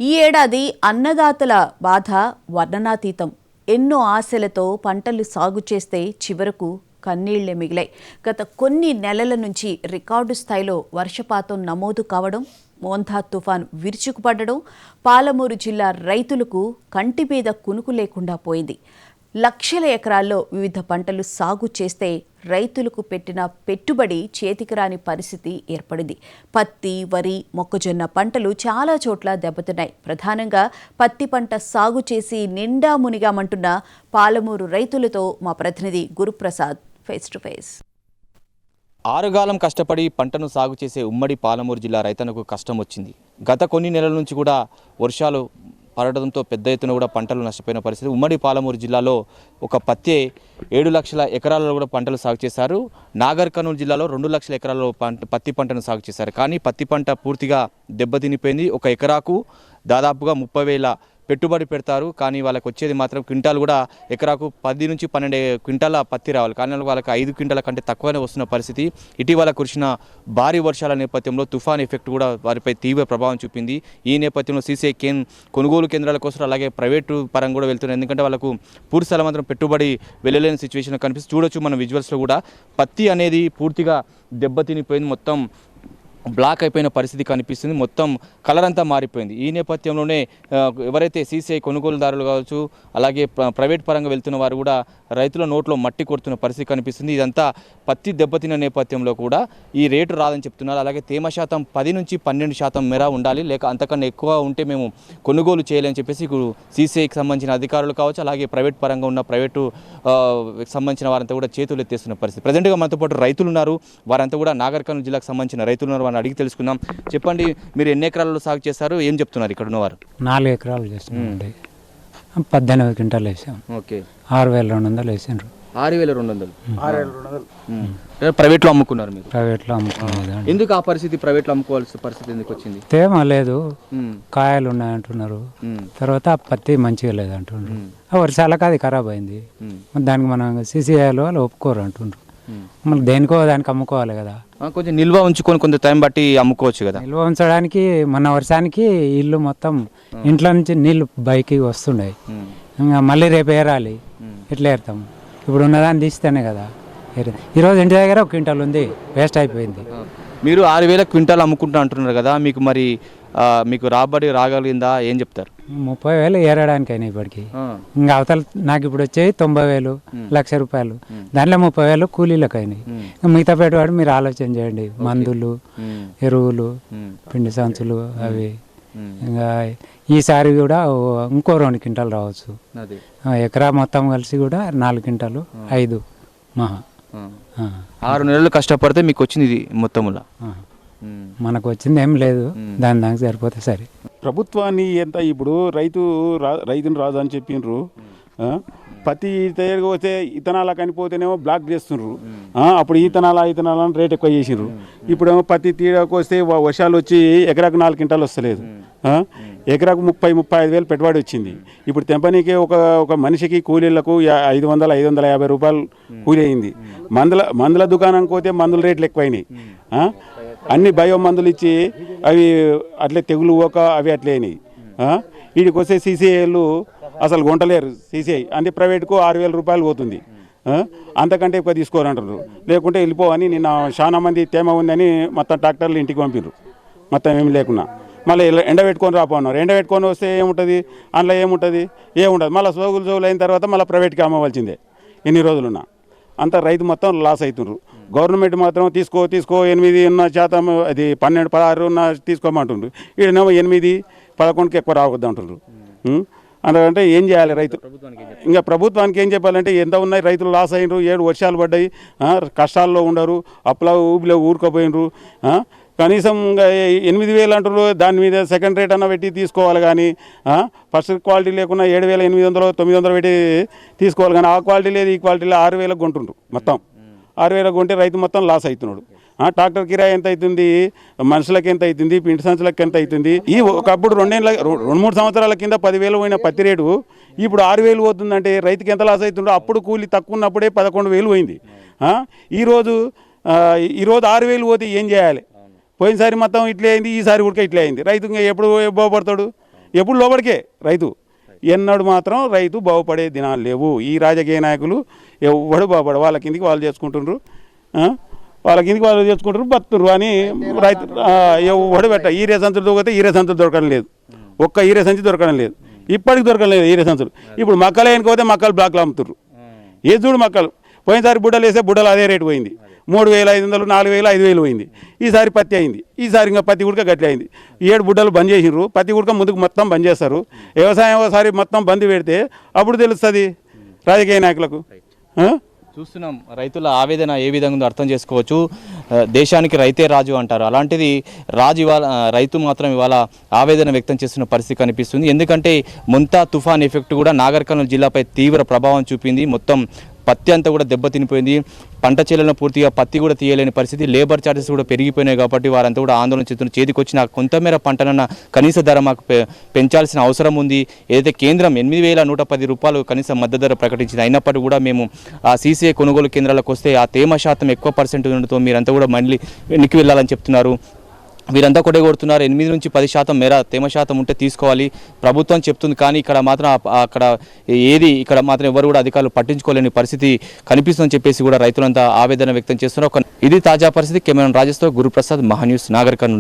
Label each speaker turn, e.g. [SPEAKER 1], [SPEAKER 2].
[SPEAKER 1] ఈ ఏడాది అన్నదాతల బాధ వర్ణనాతీతం. ఎన్నో ఆశలతో పంటలు సాగు చేస్తే చివరకు కన్నీళ్లే మిగిలాయి. గత కొన్ని నెలల నుంచి రికార్డు స్థాయిలో వర్షపాతం నమోదు కావడం, మోంథా తుఫాన్ విరుచుకుపడడం పాలమూరు జిల్లా రైతులకు కంటి మీద కునుకు లేకుండా పోయింది. లక్షల ఎకరాల్లో వివిధ పంటలు సాగు చేస్తే రైతులకు పెట్టిన పెట్టుబడి చేతికి రాని పరిస్థితి ఏర్పడింది. పత్తి, వరి, మొక్కజొన్న పంటలు చాలా చోట్ల దెబ్బతిన్నాయి. ప్రధానంగా పత్తి పంట సాగు చేసి నిండా మునిగామంటున్న పాలమూరు రైతులతో మా ప్రతినిధి గురుప్రసాద్ ఫేస్ టు ఫేస్.
[SPEAKER 2] ఆరుగాలం కష్టపడి పంటను సాగు చేసే ఉమ్మడి పాలమూరు జిల్లా రైతన్నకు కష్టం వచ్చింది. గత కొన్ని నెలల నుంచి కూడా వర్షాలు పడడంతో పెద్ద ఎత్తున కూడా పంటలు నష్టపోయిన పరిస్థితి. ఉమ్మడి పాలమూరు జిల్లాలో ఒక పత్తి 7 లక్షల ఎకరాలలో కూడా పంటలు సాగు చేశారు. నాగర్ కర్నూలు జిల్లాలో 2 లక్షల ఎకరాల్లో పత్తి పంటను సాగు చేశారు. కానీ పత్తి పంట పూర్తిగా దెబ్బతినిపోయింది. ఒక ఎకరాకు దాదాపుగా 30,000 పెట్టుబడి పెడతారు. కానీ వాళ్ళకి వచ్చేది మాత్రం క్వింటాలు కూడా ఎకరాకు 10 నుంచి 12 క్వింటాల పత్తి రావాలి. కానీ వాళ్ళకి 5 క్వింటాల కంటే తక్కువనే వస్తున్న పరిస్థితి. ఇటీవల కురిసిన భారీ వర్షాల నేపథ్యంలో తుఫాన్ ఎఫెక్ట్ కూడా వారిపై తీవ్ర ప్రభావం చూపింది. ఈ నేపథ్యంలో సీసీఐ కొనుగోలు కేంద్రాల కోసం అలాగే ప్రైవేటు పరంగా కూడా వెళ్తున్నారు. ఎందుకంటే వాళ్ళకు పూర్తి స్థలం మాత్రం పెట్టుబడి వెళ్ళలేని సిచ్యువేషన్ కనిపిస్తుంది. చూడొచ్చు మన విజువల్స్లో కూడా పత్తి అనేది పూర్తిగా దెబ్బతినిపోయింది. మొత్తం బ్లాక్ అయిపోయిన పరిస్థితి కనిపిస్తుంది. మొత్తం కలర్ అంతా మారిపోయింది. ఈ నేపథ్యంలోనే ఎవరైతే సీసీఐ కొనుగోలుదారులు కావచ్చు అలాగే ప్రైవేట్ పరంగా వెళ్తున్న వారు కూడా రైతుల నోట్లో మట్టి కొడుతున్న పరిస్థితి కనిపిస్తుంది. ఇదంతా పత్తి దెబ్బతిన్న నేపథ్యంలో కూడా ఈ రేటు రాదని చెప్తున్నారు. అలాగే తేమ శాతం 10 నుంచి 12% మేర ఉండాలి, లేక అంతకన్నా ఎక్కువ ఉంటే మేము కొనుగోలు చేయాలని చెప్పేసి సీసీఐకి సంబంధించిన అధికారులు కావచ్చు అలాగే ప్రైవేట్ పరంగా ఉన్న ప్రైవేటు సంబంధించిన వారంతా కూడా చేతులు ఎత్తేస్తున్న పరిస్థితి. ప్రజెంట్గా మనతో పాటు రైతులు ఉన్నారు. వారంతా కూడా నాగర్ కర్నూలు జిల్లాకు సంబంధించిన రైతులు ఉన్నారు. అడిగి తెలుసుకుందాం. చెప్పండి, మీరు ఎన్ని ఎకరాలలో సాగు చేస్తారు, ఏం చెప్తున్నారు ఇక్కడ ఉన్నవారు?
[SPEAKER 3] 4 ఎకరాలు చేస్తున్నాం. 18 క్వింటాలు వేసాం.
[SPEAKER 2] ఓకే,
[SPEAKER 3] 6,200 వేసారు.
[SPEAKER 2] 6,200 ప్రైవేట్లో అమ్ముకున్నారు మీరు?
[SPEAKER 3] ప్రైవేట్లో అమ్ముకున్నారు.
[SPEAKER 2] ఎందుకు ఆ పరిస్థితి, ప్రైవేట్లో అమ్ముకోవాల్సిన పరిస్థితి ఎందుకు వచ్చింది?
[SPEAKER 3] తేమ లేదు, కాయలు ఉన్నాయంటున్నారు. తర్వాత పత్తి మంచిగా లేదంటున్నారు. వర్షాలకు అది ఖరాబ్ అయింది. దానికి మనం సీసీఐలో వాళ్ళు ఒప్పుకోరు అంటున్నారు. మళ్ళీ దేనికో దానికి అమ్ముకోవాలి కదా.
[SPEAKER 2] కొంచెం నిల్వ ఉంచుకొని కొంత టైం బట్టి అమ్ముకోవచ్చు కదా.
[SPEAKER 3] నిల్వ ఉంచడానికి మన వర్షానికి ఇల్లు మొత్తం ఇంట్లో నుంచి నీళ్లు బైకి వస్తున్నాయి. ఇంకా మళ్ళీ రేపు ఏరాలి, ఎట్లా ఏరుతాము? ఇప్పుడు ఉన్నదాన్ని తీస్తేనే కదా. ఈరోజు ఇంటి దగ్గర 1 క్వింటాల్ ఉంది, వేస్ట్ అయిపోయింది.
[SPEAKER 2] మీరు 6,000 క్వింటాల్ అమ్ముకుంటా అంటున్నారు కదా, మీకు రాబడి రాగలిగిందా, ఏం చెప్తారు?
[SPEAKER 3] 30,000 ఏరడానికి అయినా ఇప్పటికి. ఇంకా అవతల నాకు ఇప్పుడు వచ్చేది 90,000, ₹1,00,000. దాంట్లో 30,000 కూలీలకు అయినాయి. మిగతా పెట్టుబడి మీరు ఆలోచన చేయండి. మందులు, ఎరువులు, పిండి సంచులు అవి. ఇంకా ఈసారి కూడా ఇంకో 2 క్వింటాలు రావచ్చు. ఎకరా మొత్తం కలిసి కూడా 4 క్వింటాలు 5 మహా.
[SPEAKER 2] 6 నెలలు కష్టపడితే మీకు వచ్చింది ఇది మొత్తంలో.
[SPEAKER 3] మనకు వచ్చింది ఏం లేదు, దానికి సరిపోతే సరే.
[SPEAKER 4] ప్రభుత్వాన్ని ఎంత ఇప్పుడు రైతుని రాజు అని చెప్పిండ్రు. పత్తి తయారుగా వస్తే ఇతనాల కనిపోతేనేమో బ్లాక్ చేస్తుండ్రు. అప్పుడు ఇతనాలని రేట్ ఎక్కువ చేసిండ్రు. ఇప్పుడేమో పత్తి తీయడానికి వస్తే వర్షాలు వచ్చి ఎకరాకు 4 క్వింటాలు వస్తలేదు. ఎకరాకు 30-35 పెట్టుబడి వచ్చింది. ఇప్పుడు తెంపనీకే ఒక మనిషికి కూలీలకు 500-550 రూపాయలు కూలీ అయింది. మందుల దుకాణానికి పోతే మందుల రేట్లు ఎక్కువైనాయి. అన్ని బయో మందులు ఇచ్చి అవి అట్లే తెగులు పోక అవి అట్లే అయినాయి. వీడికి వస్తే సీసీఐలు అసలు కొంటలేరు. సీసీఐ అంటే ప్రైవేట్కు 6,000 రూపాయలు పోతుంది. అంతకంటే ఎక్కువ తీసుకోరంటారు. లేకుంటే వెళ్ళిపోవని నిన్న చాలా మంది తేమ ఉందని మొత్తం ట్రాక్టర్లు ఇంటికి పంపిరు, మొత్తం ఏమి లేకున్నా. మళ్ళీ ఎండ పెట్టుకొని రాపోన్నారు. ఎండ పెట్టుకొని వస్తే ఏముంటుంది, అందులో ఏముంటుంది, మళ్ళీ సోగులు అయిన తర్వాత మళ్ళీ ప్రైవేట్కి అమ్మవలసిందే. ఎన్ని రోజులున్నా అంత రైతు మొత్తం లాస్ అవుతున్నారు. గవర్నమెంట్ మాత్రం తీసుకో 8% అది 12-16 తీసుకోమంటుండ్రు. ఈడనేమో 8-11కి ఎక్కువ రావద్దు అంటున్నారు. అందుకంటే ఏం చేయాలి రైతు? ఇంకా ప్రభుత్వానికి ఏం చెప్పాలంటే ఎంత ఉన్నాయి, రైతులు లాస్ అయినరు. 7 వర్షాలు పడ్డాయి, కష్టాల్లో ఉండరు, అప్పుల ఊపిలో ఊరుకోపోయినరు. కనీసం 8,000 అంటారు. దాని మీద సెకండ్ రేట్ అన్న పెట్టి తీసుకోవాలి. కానీ ఫస్ట్ క్వాలిటీ లేకుండా 7,800-900 పెట్టి తీసుకోవాలి. కానీ ఆ క్వాలిటీ లేదు, ఈ క్వాలిటీ లేదు. 6,000 కొంటుండ్రు. మొత్తం 6,000 కొంటే రైతు మొత్తం లాస్ అవుతున్నాడు. ట్రాక్టర్ కిరాయి ఎంత అవుతుంది, మనుషులకు ఎంత అవుతుంది, పిండి సంచులకు ఎంత అవుతుంది. ఒకప్పుడు 2-3 సంవత్సరాల కింద 10,000 పోయిన పత్తి రేటు ఇప్పుడు 6,000 పోతుందంటే రైతుకి ఎంత లాస్ అవుతుండో. అప్పుడు కూలి తక్కువ ఉన్నప్పుడే 11,000 పోయింది. ఈరోజు 6,000 పోతే ఏం చేయాలి? పోయినసారి మొత్తం ఇట్లే అయింది, ఈసారి కూడా ఇట్లే అయింది. రైతు ఎప్పుడు బాగుపడతాడు? ఎప్పుడు లోపలికే రైతు. ఎన్నడు మాత్రం రైతు బాగుపడే దినాలు లేవు. ఈ రాజకీయ నాయకులు ఎవడు బాగుపడ వాళ్ళ కిందికి వాళ్ళు చేసుకుంటుండ్రు, వాళ్ళ కిందికి వాళ్ళు చేసుకుంటారు, బతురు అని రైతు ఎవడు పెట్ట. ఈరే సంచులు దొరికితే ఈరే సంచులు దొరకడం లేదు, ఒక్క ఈరే సంచి దొరకడం లేదు, ఇప్పటికి దొరకడం లేదు ఈరే సంచులు. ఇప్పుడు మక్కలు వేయకపోతే మక్కలు బ్లాక్లో అమ్ముతుర్రు. ఏ చూడు మక్కలు పోయినసారి బుడ్డలు వేస్తే బుడ్డలు అదే రేటు పోయింది, 3,500, 4,000, 5,000 పోయింది. ఈసారి పత్తి అయింది, ఈసారి ఇంకా పత్తి గుడక గట్లే అయింది. 7 బుడ్డలు బంద్ చేసిర్రు, పత్తి గుడక ముందుకు మొత్తం బంద్ చేస్తారు. వ్యవసాయం ఒకసారి మొత్తం బంద్ పెడితే అప్పుడు తెలుస్తుంది రాజకీయ నాయకులకు.
[SPEAKER 2] చూస్తున్నాం రైతుల ఆవేదన ఏ విధంగా ఉందో అర్థం చేసుకోవచ్చు. దేశానికి రైతే రాజు అంటారు, అలాంటిది రాజు ఇవాళ రైతు మాత్రం ఇవాళ ఆవేదన వ్యక్తం చేస్తున్న పరిస్థితి కనిపిస్తుంది. ఎందుకంటే ముంతా తుఫాన్ ఎఫెక్ట్ కూడా నాగర్ కర్నూలు జిల్లాపై తీవ్ర ప్రభావం చూపింది. మొత్తం పత్తి అంతా కూడా దెబ్బతినిపోయింది. పంట చేలను పూర్తిగా పత్తి కూడా తీయలేని పరిస్థితి, లేబర్ ఛార్జెస్ కూడా పెరిగిపోయినాయి. కాబట్టి వారంతా కూడా ఆందోళన చెందుతున్నారు. చేతికి వచ్చిన కొంతమేర పంటనన్న కనీస ధర మాకు పెంచాల్సిన అవసరం ఉంది. ఏదైతే కేంద్రం 8,110 రూపాయలు కనీస మద్దతు ధర ప్రకటించింది, అయినప్పటికీ కూడా మేము ఆ సీసీఐ కొనుగోలు కేంద్రాలకు వస్తే ఆ తేమ శాతం ఎక్కువ పర్సెంట్ ఉండటంతో మీరంతా కూడా మళ్ళీ వెనక్కి వెళ్ళాలని చెప్తున్నారు. వీరంతా కూడా కొడుతున్నారు. 8 నుంచి 10% మేర తేమ శాతం ఉంటే తీసుకోవాలి ప్రభుత్వం చెప్తుంది. కానీ ఇక్కడ మాత్రం ఇక్కడ మాత్రం ఎవరు కూడా అధికారులు పట్టించుకోలేని పరిస్థితి కనిపిస్తుందని చెప్పేసి కూడా రైతులంతా ఆవేదన వ్యక్తం చేస్తున్నారు. ఇది తాజా పరిస్థితి. కెమెరాన్ రాజేష్తో గురుప్రసాద్, మహాన్యూస్, నాగర్ కర్నూలు.